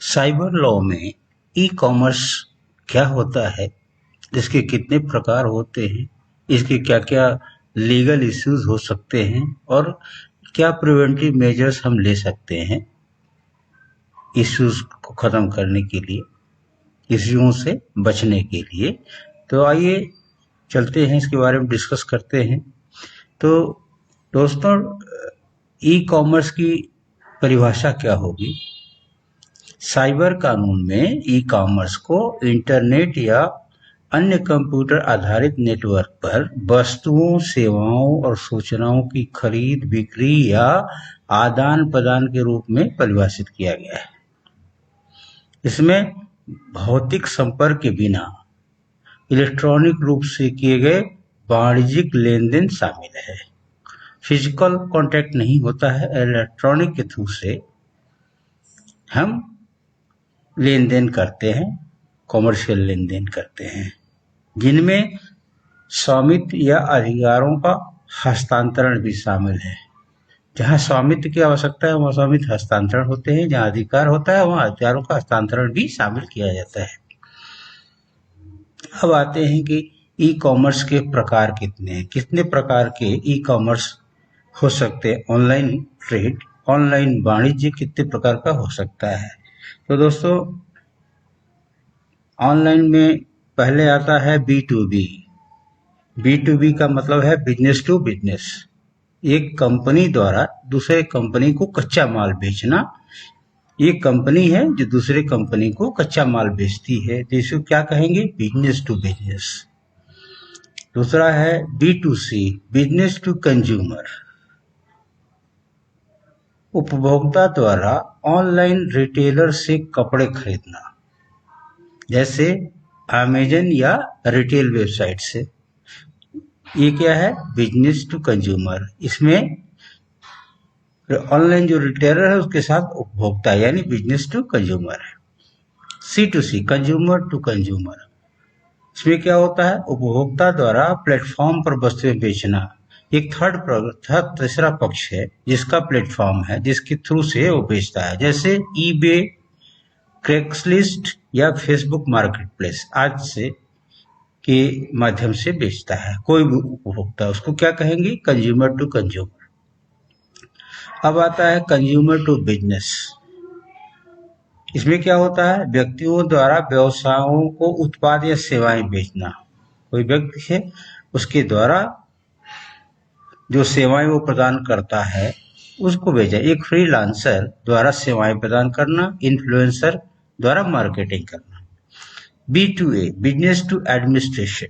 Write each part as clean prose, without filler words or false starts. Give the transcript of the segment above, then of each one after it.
Cyber law में e-commerce क्या होता है, इसके कितने प्रकार होते हैं, इसके क्या-क्या लीगल इश्यूज हो सकते हैं और क्या प्रिवेंटिव मेजर्स हम ले सकते हैं इश्यूज को ख़त्म करने के लिए, इश्यूओं से बचने के लिए। तो आइए चलते हैं, इसके बारे में डिस्कस करते हैं। तो दोस्तों, ई कॉमर्स की परिभाषा क्या होगी? साइबर कानून में ई कॉमर्स को इंटरनेट या अन्य कंप्यूटर आधारित नेटवर्क पर वस्तुओं, सेवाओं और सूचनाओं की खरीद, बिक्री या आदान प्रदान के रूप में परिभाषित किया गया है। इसमें भौतिक संपर्क के बिना इलेक्ट्रॉनिक रूप से किए गए वाणिज्यिक लेन देन शामिल है। फिजिकल कांटेक्ट नहीं होता है, इलेक्ट्रॉनिक के थ्रू से हम लेन देन करते हैं, कॉमर्शियल लेन देन करते हैं, जिनमें स्वामित्व या अधिकारों का हस्तांतरण भी शामिल है। जहां स्वामित्व की आवश्यकता है वहां स्वामित्व हस्तांतरण होते हैं, जहां अधिकार होता है वहां अधिकारों का हस्तांतरण भी शामिल किया जाता है। अब आते हैं कि ई कॉमर्स के प्रकार कितने हैं, कितने प्रकार के ई कॉमर्स हो सकते हैं। ऑनलाइन ट्रेड, ऑनलाइन वाणिज्य कितने प्रकार का हो सकता है। तो दोस्तों, ऑनलाइन में पहले आता है B2B। B2B का मतलब है बिजनेस टू बिजनेस। एक कंपनी द्वारा दूसरे कंपनी को कच्चा माल बेचना। एक कंपनी है जो दूसरे कंपनी को कच्चा माल बेचती है, तो इसको क्या कहेंगे? Business to business. दूसरा है B2C, बिजनेस टू कंज्यूमर। उपभोक्ता द्वारा ऑनलाइन रिटेलर से कपड़े खरीदना, जैसे अमेजन या रिटेल वेबसाइट से। ये क्या है? Business to consumer. इसमें ऑनलाइन जो रिटेलर है उसके साथ उपभोक्ता, यानी बिजनेस टू कंज्यूमर है। C2C, consumer to consumer. इसमें क्या होता है? उपभोक्ता द्वारा प्लेटफॉर्म पर वस्तुएं बेचना। एक तीसरा पक्ष है जिसका प्लेटफॉर्म है, जिसके थ्रू से वो बेचता है, जैसे eBay, क्रेग्सलिस्ट या फेसबुक मार्केटप्लेस आज से के माध्यम से बेचता है कोई भी उपभोक्ता। उसको क्या कहेंगे? Consumer to consumer. अब आता है कंज्यूमर टू बिजनेस। इसमें क्या होता है? व्यक्तियों द्वारा व्यवसायों को उत्पाद या सेवाएं बेचना। कोई व्यक्ति है, उसके द्वारा जो सेवाएं वो प्रदान करता है उसको बेचा। एक फ्रीलांसर द्वारा सेवाएं प्रदान करना, इन्फ्लुएंसर द्वारा मार्केटिंग करना। B2A, business to administration.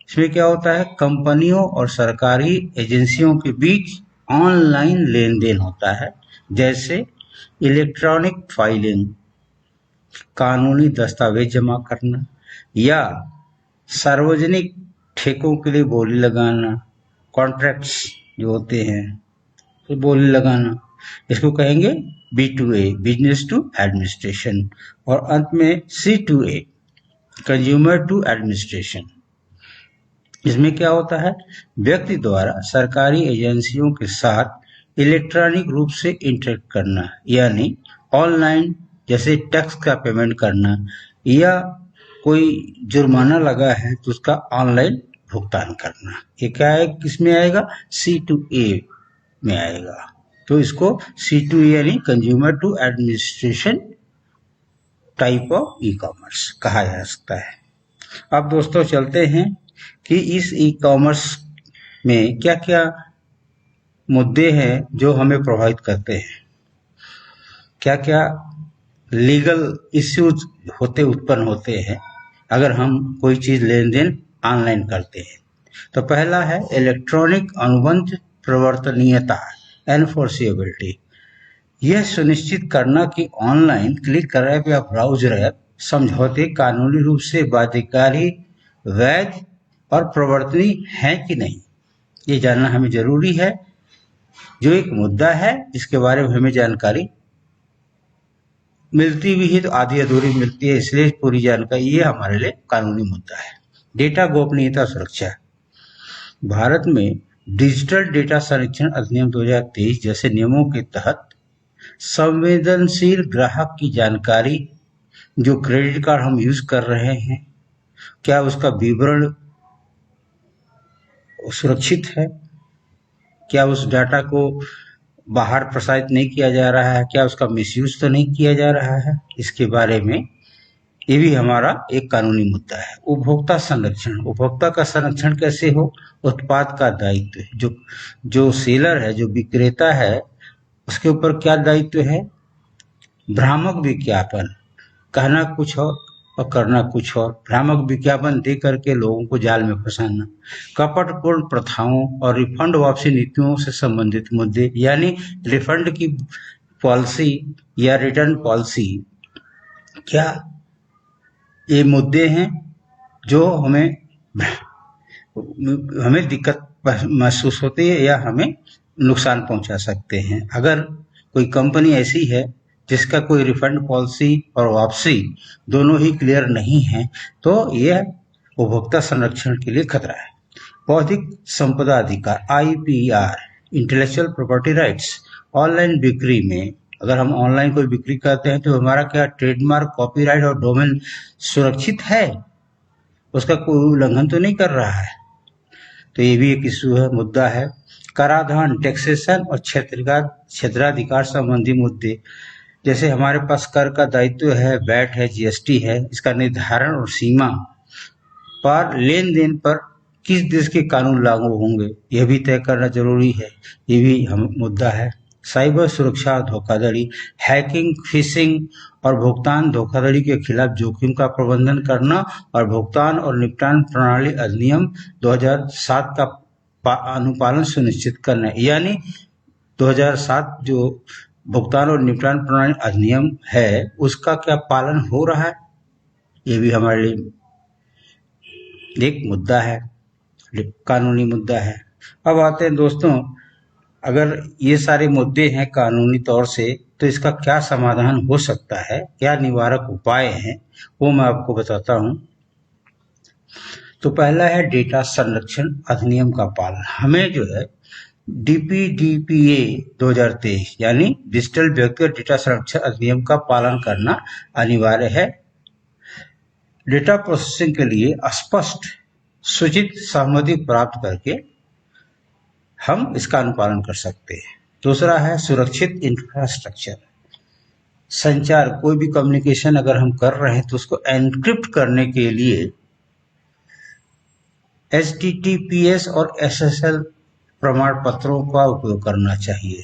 इसमें क्या होता है? कंपनियों और सरकारी एजेंसियों के बीच ऑनलाइन लेन देन होता है, जैसे इलेक्ट्रॉनिक फाइलिंग, कानूनी दस्तावेज जमा करना या सार्वजनिक ठेकों के लिए बोली लगाना, कॉन्ट्रैक्ट्स जो होते हैं तो बोली लगाना। इसको कहेंगे B2A, बिजनेस टू एडमिनिस्ट्रेशन। और अंत में C2A, कंज्यूमर टू एडमिनिस्ट्रेशन। इसमें क्या होता है? व्यक्ति द्वारा सरकारी एजेंसियों के साथ इलेक्ट्रॉनिक रूप से इंटरेक्ट करना, यानी ऑनलाइन, जैसे टैक्स का पेमेंट करना या कोई जुर्माना लगा है तो उसका ऑनलाइन भुगतान करना। ये क्या है? किसमें आएगा? C2A में आएगा। तो इसको C2A यानी consumer to administration type of e commerce कहा जा सकता है। अब दोस्तों चलते हैं कि इस ई कॉमर्स में क्या क्या मुद्दे हैं जो हमें प्रभावित करते हैं, क्या क्या लीगल इश्यूज उत्पन्न होते हैं अगर हम कोई चीज लेन देन ऑनलाइन करते हैं। तो पहला है इलेक्ट्रॉनिक अनुबंध प्रवर्तनीयता, एनफोर्सिएबिलिटी। यह सुनिश्चित करना कि ऑनलाइन क्लिक ऐप या ब्राउजर ऐप समझौते कानूनी रूप से बाध्यकारी, वैध और प्रवर्तनीय है कि नहीं, ये जानना हमें जरूरी है। जो एक मुद्दा है इसके बारे में हमें जानकारी मिलती भी है तो आधी अधूरी मिलती है, इसलिए पूरी जानकारी ये हमारे लिए कानूनी मुद्दा है। डेटा गोपनीयता सुरक्षा। भारत में डिजिटल डेटा संरक्षण अधिनियम 2023 जैसे नियमों के तहत संवेदनशील ग्राहक की जानकारी, जो क्रेडिट कार्ड हम यूज कर रहे हैं, क्या उसका विवरण सुरक्षित है, क्या उस डाटा को बाहर प्रसारित नहीं किया जा रहा है, क्या उसका मिसयूज तो नहीं किया जा रहा है, इसके बारे में ये भी हमारा एक कानूनी मुद्दा है। उपभोक्ता संरक्षण, उपभोक्ता का संरक्षण कैसे हो? उत्पाद का दायित्व, जो सेलर है, जो विक्रेता है, उसके ऊपर क्या दायित्व है? भ्रामक विज्ञापन, कहना कुछ और करना कुछ और, भ्रामक विज्ञापन दे करके लोगों को जाल में फंसाना, कपटपूर्ण प्रथाओं और रिफंड वापसी नीतियों से संबंधित मुद्दे, यानी रिफंड की पॉलिसी या रिटर्न पॉलिसी, क्या ये मुद्दे हैं जो हमें दिक्कत महसूस होती है या हमें नुकसान पहुंचा सकते हैं। अगर कोई कंपनी ऐसी है जिसका कोई रिफंड पॉलिसी और वापसी दोनों ही क्लियर नहीं है, तो यह उपभोक्ता संरक्षण के लिए खतरा है। बौद्धिक संपदा अधिकार, IPR, intellectual property rights, online बिक्री में अगर हम ऑनलाइन कोई बिक्री करते हैं तो हमारा क्या ट्रेडमार्क, कॉपीराइट और डोमेन सुरक्षित है? उसका कोई उल्लंघन तो नहीं कर रहा है? तो ये भी एक इशू है, मुद्दा है। कराधान, टैक्सेशन और क्षेत्राधिकार संबंधी मुद्दे, जैसे हमारे पास कर का दायित्व है, वैट है, GST है, इसका निर्धारण और सीमा पर लेन देन पर किस देश के कानून लागू होंगे, यह भी तय करना जरूरी है, ये भी हम मुद्दा है। साइबर सुरक्षा, धोखाधड़ी, हैकिंग, फिशिंग और भुगतान धोखाधड़ी के खिलाफ जोखिम का प्रबंधन करना और भुगतान और निपटान प्रणाली अधिनियम 2007 का अनुपालन सुनिश्चित करना, यानी 2007 जो भुगतान और निपटान प्रणाली अधिनियम है उसका क्या पालन हो रहा है, ये भी हमारे लिए एक मुद्दा है, कानूनी मुद्दा है। अब आते हैं दोस्तों, अगर ये सारे मुद्दे हैं कानूनी तौर से, तो इसका क्या समाधान हो सकता है, क्या निवारक उपाय हैं, वो मैं आपको बताता हूं। तो पहला है डेटा संरक्षण अधिनियम का पालन। हमें जो है DPDPA 2023 यानी डिजिटल व्यक्तिगत डेटा संरक्षण अधिनियम का पालन करना अनिवार्य है। डेटा प्रोसेसिंग के लिए स्पष्ट सूचित सहमति प्राप्त करके हम इसका अनुपालन कर सकते हैं। दूसरा है सुरक्षित इंफ्रास्ट्रक्चर, संचार, कोई भी कम्युनिकेशन अगर हम कर रहे हैं तो उसको एनक्रिप्ट करने के लिए HTTPS और SSL प्रमाण पत्रों का उपयोग करना चाहिए।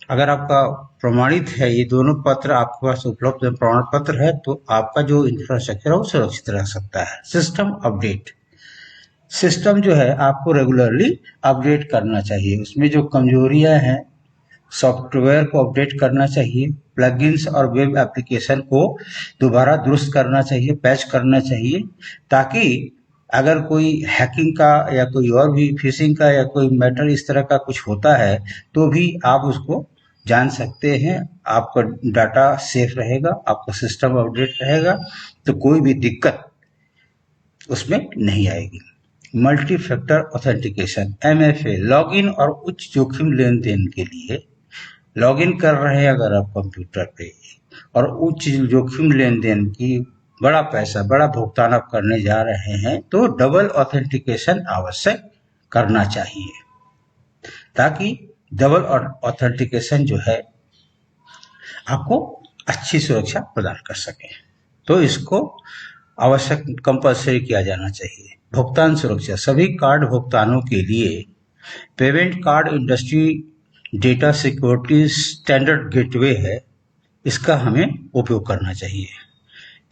अगर आपका प्रमाणित है, ये दोनों पत्र आपके पास उपलब्ध प्रमाण पत्र है, तो आपका जो इंफ्रास्ट्रक्चर है वो सुरक्षित रह सकता है। सिस्टम अपडेट, सिस्टम जो है आपको रेगुलरली अपडेट करना चाहिए, उसमें जो कमजोरियां हैं सॉफ्टवेयर को अपडेट करना चाहिए, प्लगइन्स और वेब एप्लीकेशन को दोबारा दुरुस्त करना चाहिए, पैच करना चाहिए, ताकि अगर कोई हैकिंग का या कोई और भी फिशिंग का या कोई मैटर इस तरह का कुछ होता है तो भी आप उसको जान सकते हैं, आपका डाटा सेफ रहेगा, आपका सिस्टम अपडेट रहेगा, तो कोई भी दिक्कत उसमें नहीं आएगी। Multi factor authentication MFA, login और उच्च जोखिम लेन देन के लिए लॉगिन कर रहे हैं अगर आप कंप्यूटर पे और उच्च जोखिम लेन देन की बड़ा पैसा, बड़ा भुगतान आप करने जा रहे हैं, तो डबल ऑथेंटिकेशन आवश्यक करना चाहिए, ताकि डबल ऑथेंटिकेशन जो है आपको अच्छी सुरक्षा प्रदान कर सके। तो इसको आवश्यक कंपल्सरी किया जाना चाहिए। भुगतान सुरक्षा, सभी कार्ड भुगतानों के लिए payment card industry data security standard gateway है, इसका हमें उपयोग करना चाहिए।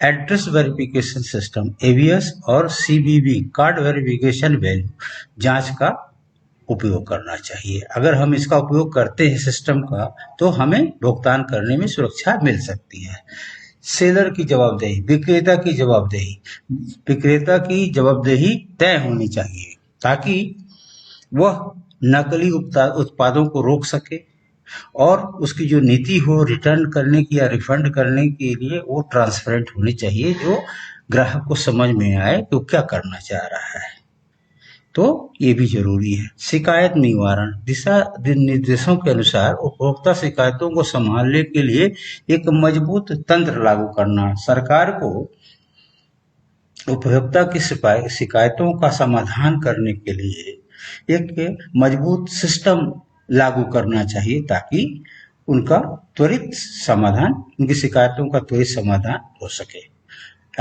एड्रेस वेरिफिकेशन सिस्टम AVS और CVV कार्ड वेरिफिकेशन वैल्यू जांच का उपयोग करना चाहिए। अगर हम इसका उपयोग करते हैं सिस्टम का, तो हमें भुगतान करने में सुरक्षा मिल सकती है। सेलर की जवाबदेही, विक्रेता की जवाबदेही तय होनी चाहिए, ताकि वह नकली उत्पादों को रोक सके और उसकी जो नीति हो रिटर्न करने की या रिफंड करने के लिए वो ट्रांसपेरेंट होनी चाहिए, जो ग्राहक को समझ में आए तो क्या करना चाह रहा है। तो ये भी जरूरी है। शिकायत निवारण दिशा निर्देशों के अनुसार उपभोक्ता शिकायतों को संभालने के लिए एक मजबूत तंत्र लागू करना। सरकार को उपभोक्ता की शिकायतों का समाधान करने के लिए एक मजबूत सिस्टम लागू करना चाहिए ताकि उनका त्वरित समाधान, उनकी शिकायतों का त्वरित समाधान हो सके।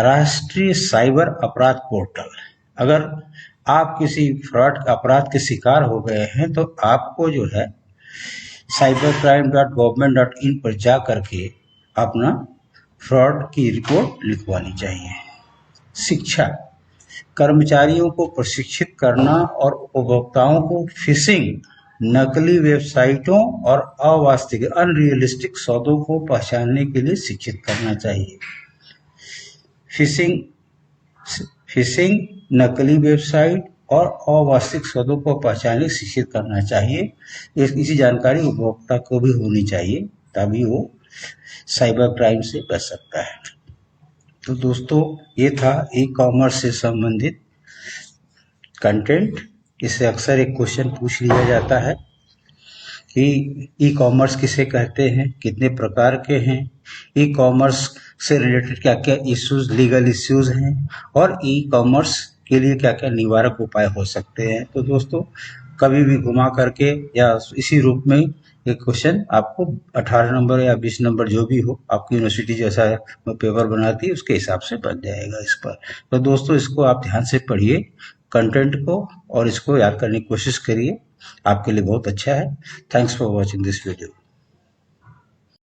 राष्ट्रीय साइबर अपराध पोर्टल, अगर आप किसी फ्रॉड अपराध के शिकार हो गए हैं तो आपको जो है cybercrime.government.in पर जा करके अपना फ्रॉड की रिपोर्ट लिखवानी चाहिए। शिक्षा, कर्मचारियों को प्रशिक्षित करना और उपभोक्ताओं को फिशिंग, नकली वेबसाइटों और अवास्तविक अनरियलिस्टिक सौदों को पहचानने के लिए शिक्षित करना चाहिए। फिशिंग, नकली वेबसाइट और अवास्तविक सौदों को पहचानने शिक्षित करना चाहिए। इसी जानकारी उपभोक्ता को भी होनी चाहिए तभी वो साइबर क्राइम से बच सकता है। तो दोस्तों ये था ई कॉमर्स से संबंधित कंटेंट। इससे अक्सर एक क्वेश्चन पूछ लिया जाता है कि ई कॉमर्स किसे कहते हैं, कितने प्रकार के हैं, ई कॉमर्स से रिलेटेड क्या क्या इश्यूज, लीगल इश्यूज हैं और ई कॉमर्स के लिए क्या क्या निवारक उपाय हो सकते हैं। तो दोस्तों कभी भी घुमा करके या इसी रूप में एक क्वेश्चन आपको 18 नंबर या 20 नंबर जो भी हो, आपकी यूनिवर्सिटी जैसा पेपर बनाती है उसके हिसाब से बन जाएगा इस पर। तो दोस्तों इसको आप ध्यान से पढ़िए कंटेंट को और इसको याद करने की कोशिश करिए, आपके लिए बहुत अच्छा है। Thanks for watching this video.